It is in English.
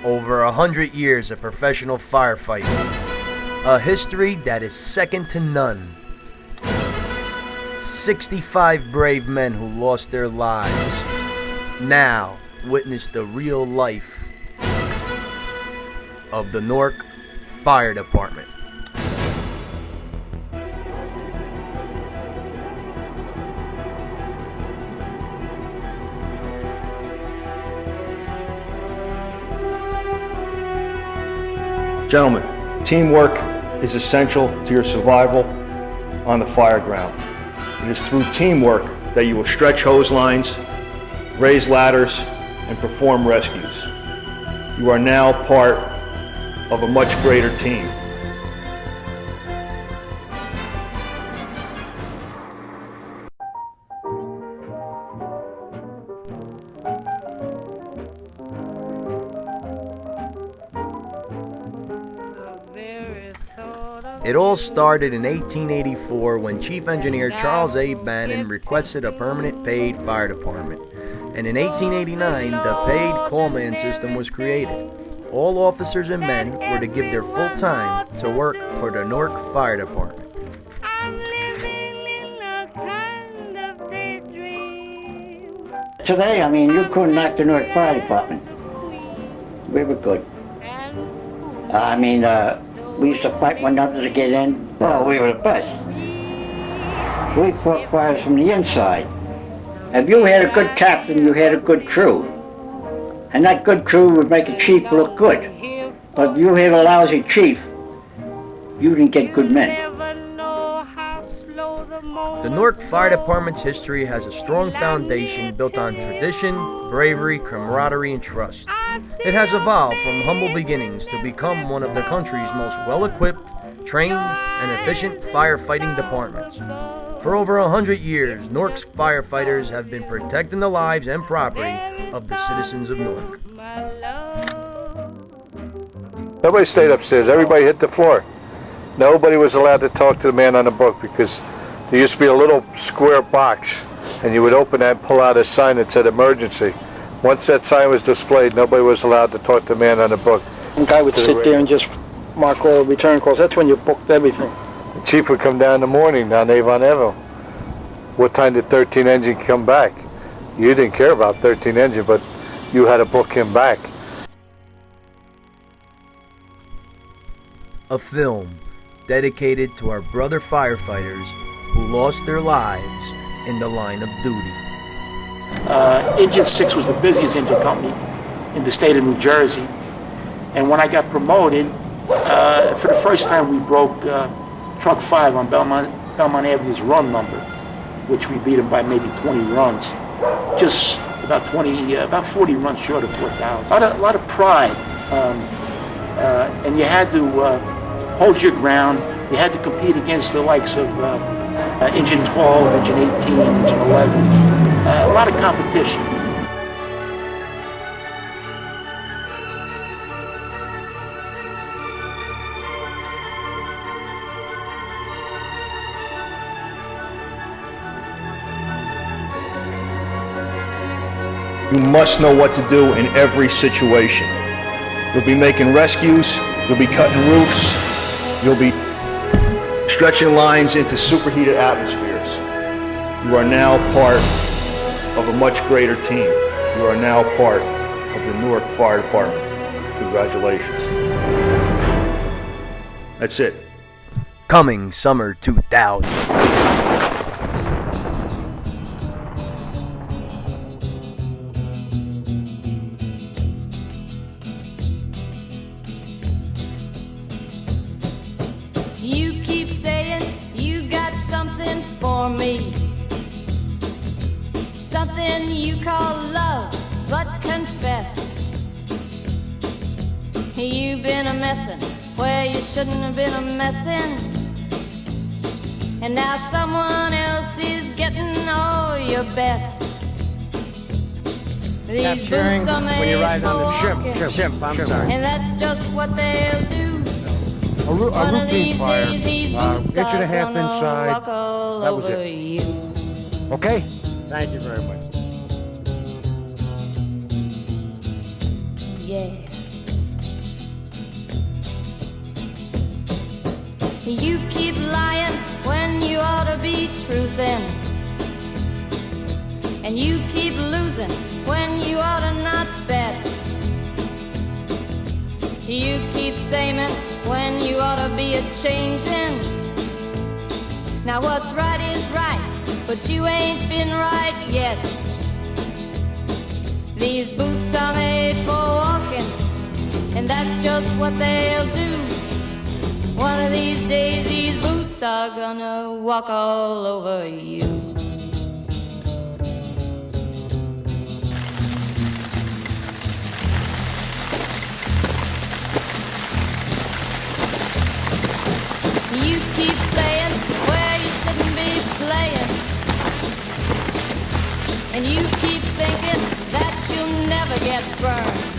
Over 100 years of professional firefighting. A history that is second to none. 65 brave men who lost their lives. Now, witness the real life of the Newark Fire Department. Gentlemen, teamwork is essential to your survival on the fire ground. It is through teamwork that you will stretch hose lines, raise ladders, and perform rescues. You are now part of a much greater team. It all started in 1884 when Chief Engineer Charles A. Bannon requested a permanent paid fire department. And in 1889, the paid callman system was created. All officers and men were to give their full time to work for the Newark Fire Department. Today, you couldn't knock the Newark Fire Department. We were good. We used to fight one another to get in. Oh, we were the best. We fought fires from the inside. If you had a good captain, you had a good crew. And that good crew would make a chief look good. But if you had a lousy chief, you didn't get good men. The Newark Fire Department's history has a strong foundation built on tradition, bravery, camaraderie, and trust. It has evolved from humble beginnings to become one of the country's most well-equipped, trained, and efficient firefighting departments. For over 100 years, Newark's firefighters have been protecting the lives and property of the citizens of Newark. Everybody stayed upstairs. Everybody hit the floor. Nobody was allowed to talk to the man on the book because there used to be a little square box, and you would open that and pull out a sign that said emergency. Once that sign was displayed, nobody was allowed to talk to the man on the book. One guy would sit there and just mark all the return calls. That's when you booked everything. The chief would come down in the morning down Avon Avenue. What time did 13 Engine come back? You didn't care about 13 Engine, but you had to book him back. A film dedicated to our brother firefighters who lost their lives in the line of duty. Engine 6 was the busiest engine company in the state of New Jersey. And when I got promoted, for the first time we broke Truck 5 on Belmont Avenue's run number, which we beat him by maybe 20 runs. Just about 40 runs short of 4,000. A lot of pride. And you had to hold your ground. You had to compete against the likes of Engine 12, Engine 18, Engine 11. A lot of competition. You must know what to do in every situation. You'll be making rescues, you'll be cutting roofs, you'll be stretching lines into superheated atmospheres. You are now part of a much greater team. You are now part of the Newark Fire Department. Congratulations. That's it. Coming summer 2000. You keep saying you got something for me, something you call love, but confess you've been a messin' where you shouldn't have been a messin', and now someone else is getting all your best. These boots are made for walking, and that's just what they'll do. A routine fire, inch and a half inside, that was it. You. Okay? Thank you very much. Yeah. You keep lying when you ought to be truthin'. And you keep losing when you ought to not bet. You keep saying when you ought to be a-changin'. Now what's right is right, but you ain't been right yet. These boots are made for walking, and that's just what they'll do. One of these days these boots are gonna walk all over you. You keep playing where you shouldn't be playing. And you keep thinking that you'll never get burned.